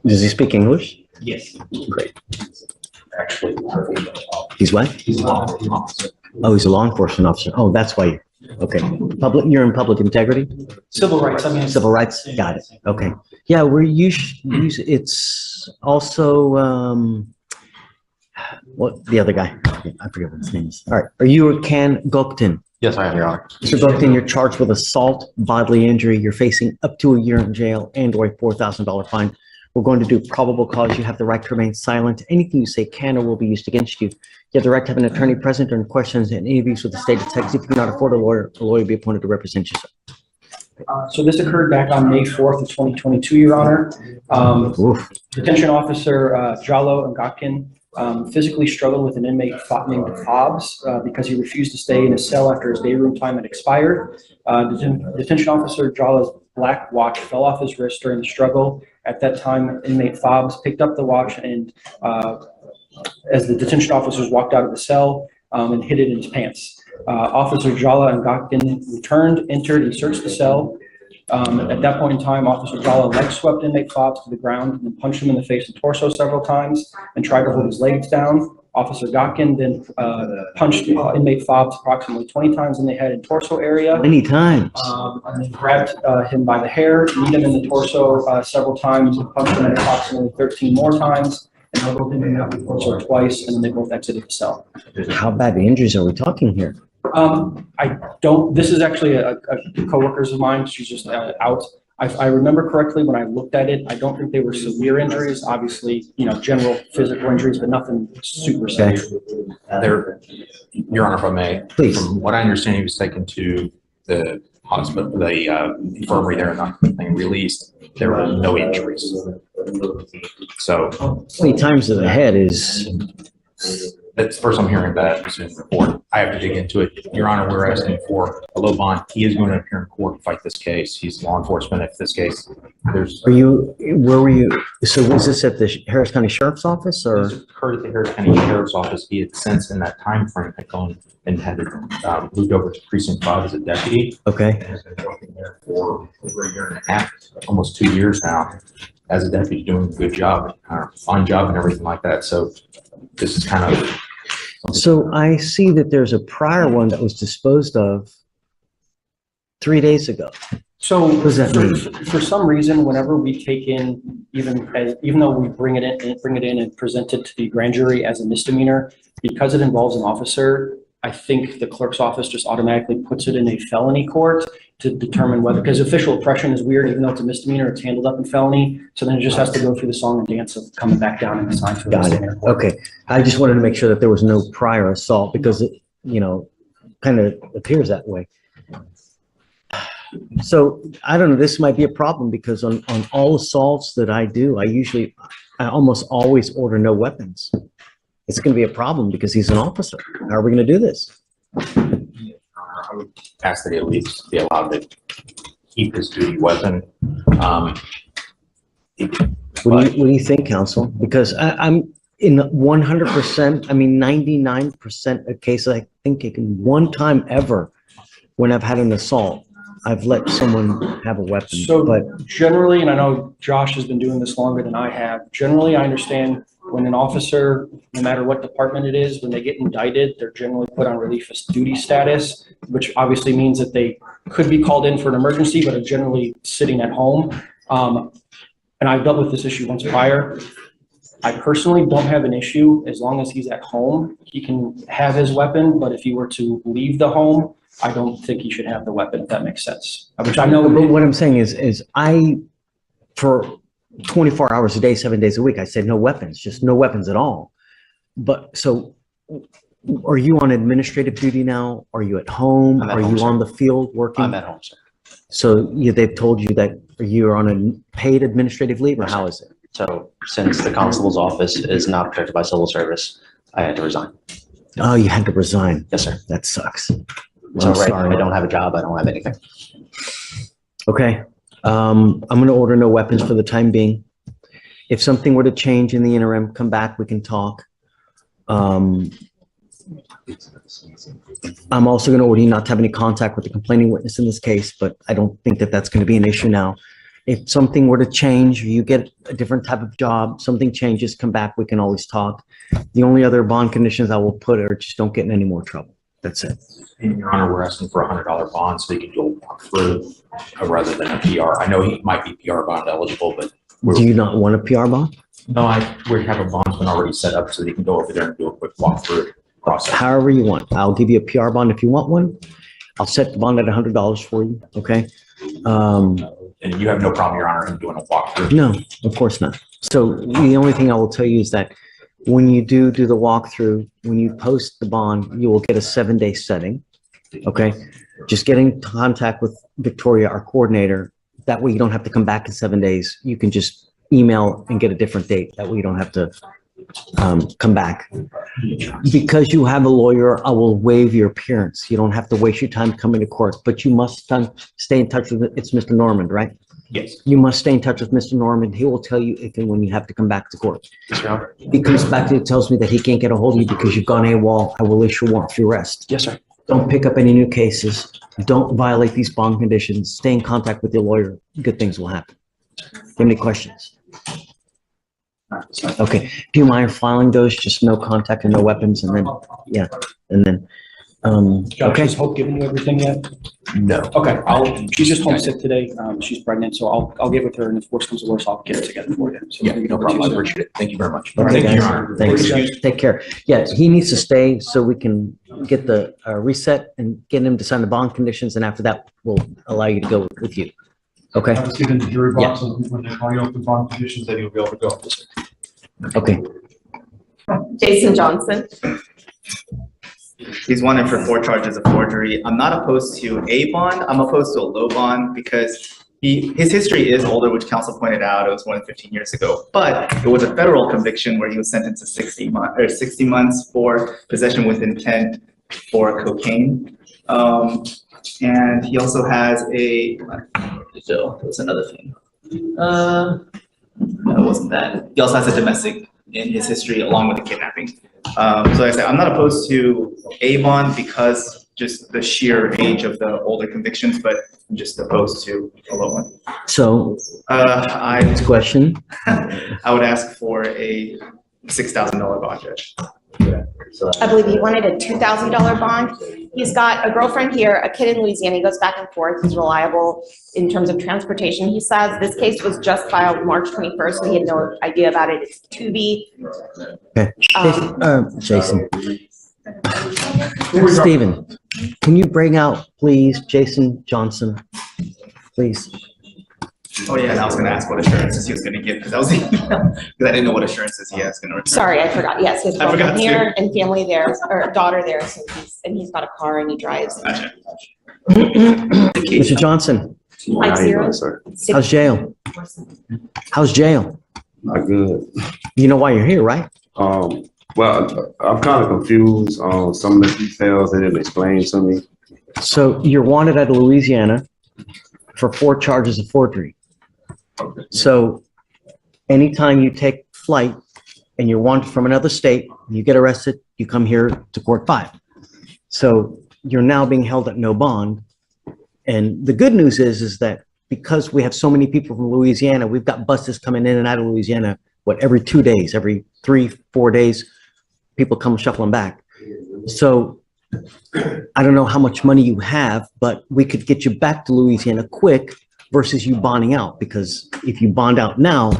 Does he speak English? Yes. Great. Actually, He's what? he's a law enforcement officer. Oh, he's a law enforcement officer. Oh, that's why. Okay. You're in public integrity? Civil rights, I mean. Civil rights? Got it. Okay. Yeah, we're usually, it's also, what, the other guy? I forget what his name is. All right. Are you Can Gupton? Yes, I am, Your Honor. Mr. Gupton, you're charged with assault, bodily injury. You're facing up to a year in jail and or a $4,000 fine. We're going to do probable cause. You have the right to remain silent. Anything you say can or will be used against you. You have the right to have an attorney present during questions and interviews with the state detective. If you cannot afford a lawyer will be appointed to represent you, sir. So this occurred back on May 4th of 2022, Your Honor. Detention officer Jallo Ngotkin physically struggled with an inmate named Hobbs because he refused to stay in his cell after his day room time had expired. Detention officer Jallo's black watch fell off his wrist during the struggle. At that time, inmate Fobbs picked up the watch and as the detention officers walked out of the cell and hid it in his pants. Officer Jallo Ngotkin returned, entered, and searched the cell. At that point in time, Officer Jallo leg swept inmate Fobbs to the ground and then punched him in the face and torso several times and tried to hold his legs down. Officer Ngotkin then punched inmate Fobbs approximately 20 times in the head and torso area. Many times. And then grabbed him by the hair, kneed him in the torso several times, and punched him approximately 13 more times, and elbowed him in the torso twice, and then they both exited the cell. How bad the injuries are we talking here? This is actually a coworker's of mine. She's just out. I remember correctly when I looked at it, I don't think they were severe injuries. Obviously, general physical injuries, but nothing super severe. Your Honor, if I may, please. From what I understand, he was taken to the hospital, the infirmary there, and not being released. There were no injuries. So, how many times to the head is? That's the first I'm hearing that in the report. I have to dig into it. Your Honor, we're asking for a low bond. He is going to appear in court and fight this case. He's law enforcement. If this case, where were you? So was this at the Harris County Sheriff's Office or? This occurred at the Harris County Sheriff's Office. He had since in that time frame had gone and had moved over to Precinct 5 as a deputy. Okay. And has been working there for over a year and a half, almost 2 years now, as a deputy, doing a good job, fun job and everything like that. So this is kind of. So I see that there's a prior one that was disposed of 3 days ago. So what does that mean? For some reason, whenever we take in, even though we bring it in and present it to the grand jury as a misdemeanor, because it involves an officer, I think the clerk's office just automatically puts it in a felony court to determine whether, because official oppression is weird, even though it's a misdemeanor, it's handled up in felony. So then it just has to go through the song and dance of coming back down and assigned to a misdemeanor court. Okay. I just wanted to make sure that there was no prior assault because it, kind of appears that way. So I don't know, this might be a problem because on all assaults that I do, I almost always order no weapons. It's going to be a problem because he's an officer. How are we going to do this? I would ask that he at least be allowed to keep his duty weapon. What do you think, counsel? Because I'm in 100%, 99% of cases, I think it can one time ever when I've had an assault, I've let someone have a weapon. So, but generally, and I know Josh has been doing this longer than I have, generally I understand when an officer, no matter what department it is, when they get indicted, they're generally put on relief duty status, which obviously means that they could be called in for an emergency, but are generally sitting at home. And I've dealt with this issue once prior. I personally don't have an issue as long as he's at home. He can have his weapon, but if he were to leave the home, I don't think he should have the weapon, if that makes sense. Which I know. But what I'm saying is for 24 hours a day, 7 days a week, I said no weapons, just no weapons at all. But so are you on administrative duty now? Are you at home? Are you on the field working? I'm at home, sir. So they've told you that you're on a paid administrative leave, or how is it? So since the constable's office is not protected by civil service, I had to resign. Oh, you had to resign. Yes, sir. That sucks. So right now I don't have a job. I don't have anything. Okay. I'm going to order no weapons for the time being. If something were to change in the interim, come back, we can talk. I'm also going to order you not to have any contact with the complaining witness in this case, but I don't think that that's going to be an issue now. If something were to change, or you get a different type of job, something changes, come back, we can always talk. The only other bond conditions I will put are just don't get in any more trouble. That's it. In Your Honor, we're asking for a $100 bond so he can do a walkthrough rather than a PR. I know he might be PR bond eligible, but Do you not want a PR bond? no, we have a bondsman already set up so that he can go over there and do a quick walkthrough process. However you want. I'll give you a PR bond if you want one. I'll set the bond at $100 for you, okay? And you have no problem, Your Honor, him doing a walkthrough? No, of course not. So the only thing I will tell you is that when you do the walkthrough, when you post the bond, you will get a 7-day setting, okay? Just get in contact with Victoria, our coordinator. That way you don't have to come back in 7 days. You can just email and get a different date. That way you don't have to come back. Because you have a lawyer, I will waive your appearance. You don't have to waste your time coming to court, but you must stay in touch with, it's Mr. Norman, right? Yes. You must stay in touch with Mr. Norman. He will tell you if and when you have to come back to court. Yes, Your Honor. He comes back and tells me that he can't get a hold of you because you've gone AWOL. I will issue a warrant for your arrest. Yes, sir. Don't pick up any new cases. Don't violate these bond conditions. Stay in contact with your lawyer. Good things will happen. Do you have any questions? Okay. Do you mind filing those? Just no contact and no weapons, and then, yeah, and then, Judge, okay. is Hope giving you everything yet? No. Okay, she's just homesick today. She's pregnant, so I'll get with her, and if worse comes to worse, I'll get it together for you. So Yeah, we'll get no over to you problem. I soon. appreciate it. Thank you very much. Okay, Thank you, Your guys. Honor. Thanks. Take care. Yeah, he needs to stay so we can get the reset and get him to sign the bond conditions, and after that, we'll allow you to go with you. Okay? Let's get in the jury Yeah. box, so when they call you up with bond conditions, then you'll be able to go. Okay. Jason Johnson. He's wanted for 4 charges of forgery. I'm not opposed to a bond. I'm opposed to a low bond because his history is older, which counsel pointed out. It was more than 15 years ago. But it was a federal conviction where he was sentenced to 60 months for possession with intent for cocaine. And he also has a, there was another thing. No, it wasn't that. He also has a domestic in his history along with the kidnapping. So like I said, I'm not opposed to a bond because just the sheer age of the older convictions, but I'm just opposed to a low one. So, I question? I would ask for a $6,000 bond, Judge. I believe he wanted a $2,000 bond. He's got a girlfriend here, a kid in Louisiana. He goes back and forth. He's reliable in terms of transportation. He says this case was just filed March 21st, so he had no idea about it. It's to be. Okay. Jason. Stephen, can you bring out, please, Jason Johnson, please? Oh yeah, and I was gonna ask what assurances he was gonna give, because I was, because I didn't know what assurances he was gonna return. Sorry, I forgot. Yes, his I forgot girlfriend here and family there, or daughter there. So he's got a car and he drives. Gotcha. Mr. Johnson, 50. how's jail? How's jail? Not good. You know why you're here, right? Well, I'm kind of confused on some of the details they didn't explain to me. So you're wanted out of Louisiana for 4 charges of forgery. So anytime you take flight and you're wanted from another state, you get arrested, you come here to court 5. So you're now being held at no bond. And the good news is that because we have so many people from Louisiana, we've got buses coming in and out of Louisiana, every 2 days, every 3-4 days, people come shuffling back. So I don't know how much money you have, but we could get you back to Louisiana quick versus you bonding out, because if you bond out now,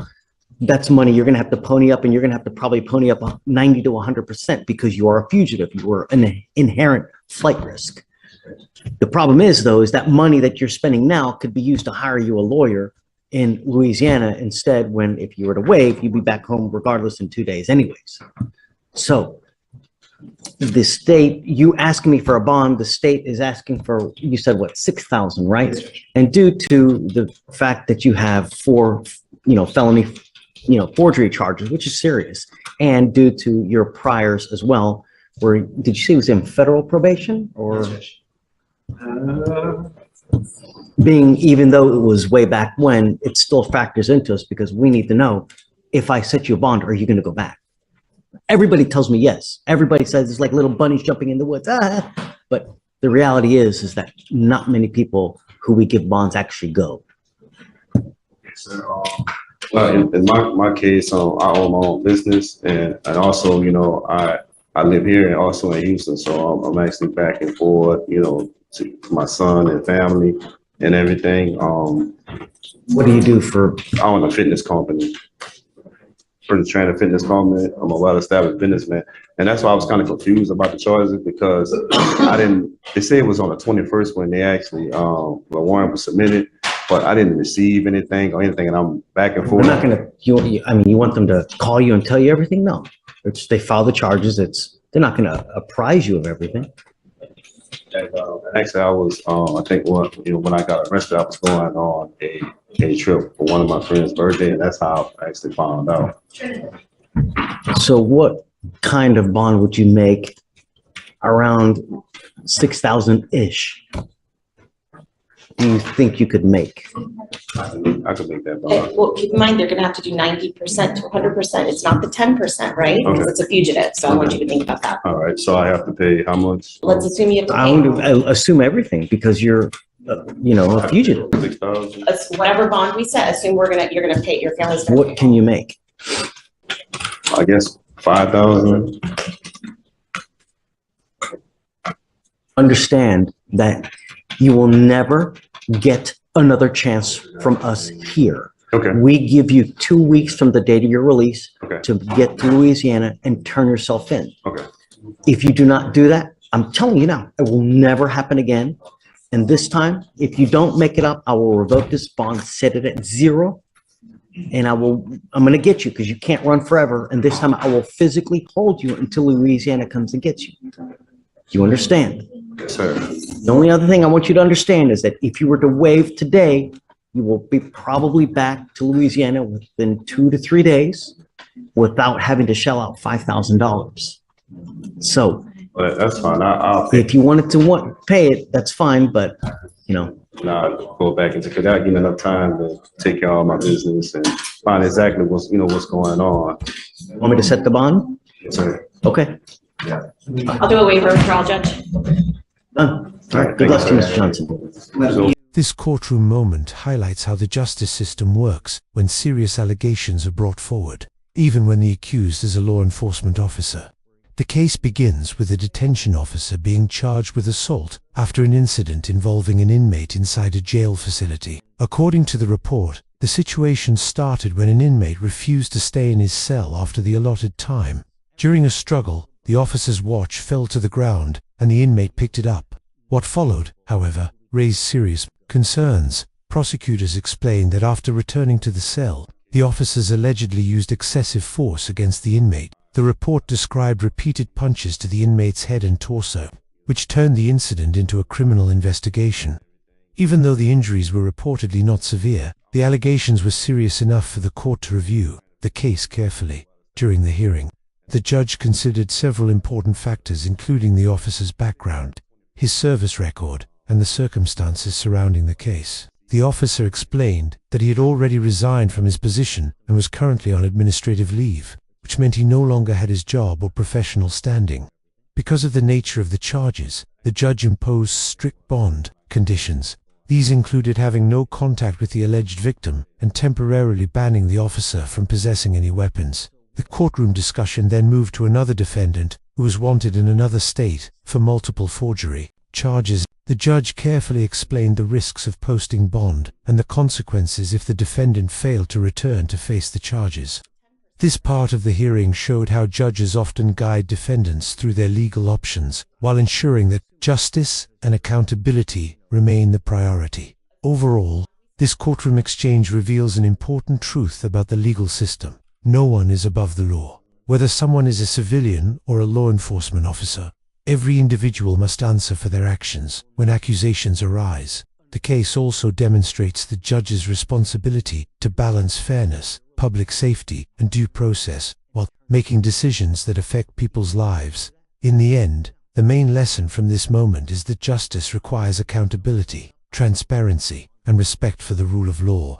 that's money you're going to have to pony up, and you're going to have to probably pony up 90 to 100% because you are a fugitive. You are an inherent flight risk. The problem is, though, is that money that you're spending now could be used to hire you a lawyer in Louisiana instead, when if you were to waive, you'd be back home regardless in 2 days anyways. So the state, you asking me for a bond, the state is asking for, you said what, 6,000, right? And due to the fact that you have 4, felony, forgery charges, which is serious, and due to your priors as well, where, did you say it was in federal probation or? Being, even though it was way back when, it still factors into us because we need to know, if I set you a bond, are you going to go back? Everybody tells me yes. Everybody says it's like little bunnies jumping in the woods. But the reality is that not many people who we give bonds actually go. sir. Well, in my case, I own my own business, and also, I live here and also in Houston, so I'm actually back and forth, to my son and family and everything. What do you do for, I own a fitness company, for the trainer fitness company. I'm a well-established businessman, and that's why I was kind of confused about the charges because they said it was on the 21st when they actually, the warrant was submitted, but I didn't receive anything or anything, and I'm back and we're forth. not gonna, you want them to call you and tell you everything? No. They file the charges, they're not gonna apprise you of everything. Actually, I was, I think when I got arrested, I was going on a trip for one of my friend's birthday, and that's how I actually found out. So what kind of bond would you make? Around 6,000-ish do you think you could make? I could make that bond. Well, keep in mind, they're gonna have to do 90% to 100%. It's not the 10%, right? Because Okay. it's a fugitive, so I want you to think about that. All right, so I have to pay how much? Let's assume you have to I pay would assume everything because you're, a fugitive. 6,000. whatever bond we set, assume you're gonna pay, your family's gonna pay. What can you make? I guess 5,000. Understand that you will never get another chance from us here. Okay. We give you 2 weeks from the date of your release Okay. to get to Louisiana and turn yourself in. Okay. If you do not do that, I'm telling you now, it will never happen again. And this time, if you don't make it up, I will revoke this bond, set it at 0. And I'm going to get you because you can't run forever. And this time I will physically hold you until Louisiana comes and gets you. You understand? Yes, sir. The only other thing I want you to understand is that if you were to waive today, you will be probably back to Louisiana within 2 to 3 days without having to shell out $5,000. So But that's fine. I'll pay. if you wanted to pay it, that's fine, but Go back into, because that give me enough time to take care of my business and find exactly what's going on. want me to set the bond? Yes, sir. Okay. I'll do a waiver for all, Judge. Done. All right. Good luck to you, Mr. Johnson. So, This courtroom moment highlights how the justice system works when serious allegations are brought forward, even when the accused is a law enforcement officer. The case begins with a detention officer being charged with assault after an incident involving an inmate inside a jail facility. According to the report, the situation started when an inmate refused to stay in his cell after the allotted time. During a struggle, the officer's watch fell to the ground and the inmate picked it up. What followed, however, raised serious concerns. Prosecutors explained that after returning to the cell, the officers allegedly used excessive force against the inmate. The report described repeated punches to the inmate's head and torso, which turned the incident into a criminal investigation. Even though the injuries were reportedly not severe, the allegations were serious enough for the court to review the case carefully. During the hearing, the judge considered several important factors, including the officer's background, his service record, and the circumstances surrounding the case. The officer explained that he had already resigned from his position and was currently on administrative leave, which meant he no longer had his job or professional standing. Because of the nature of the charges, the judge imposed strict bond conditions. These included having no contact with the alleged victim and temporarily banning the officer from possessing any weapons. The courtroom discussion then moved to another defendant who was wanted in another state for multiple forgery charges. The judge carefully explained the risks of posting bond and the consequences if the defendant failed to return to face the charges. This part of the hearing showed how judges often guide defendants through their legal options while ensuring that justice and accountability remain the priority. Overall, this courtroom exchange reveals an important truth about the legal system. No one is above the law. Whether someone is a civilian or a law enforcement officer, every individual must answer for their actions when accusations arise. The case also demonstrates the judge's responsibility to balance fairness, public safety, and due process while making decisions that affect people's lives. In the end, the main lesson from this moment is that justice requires accountability, transparency, and respect for the rule of law.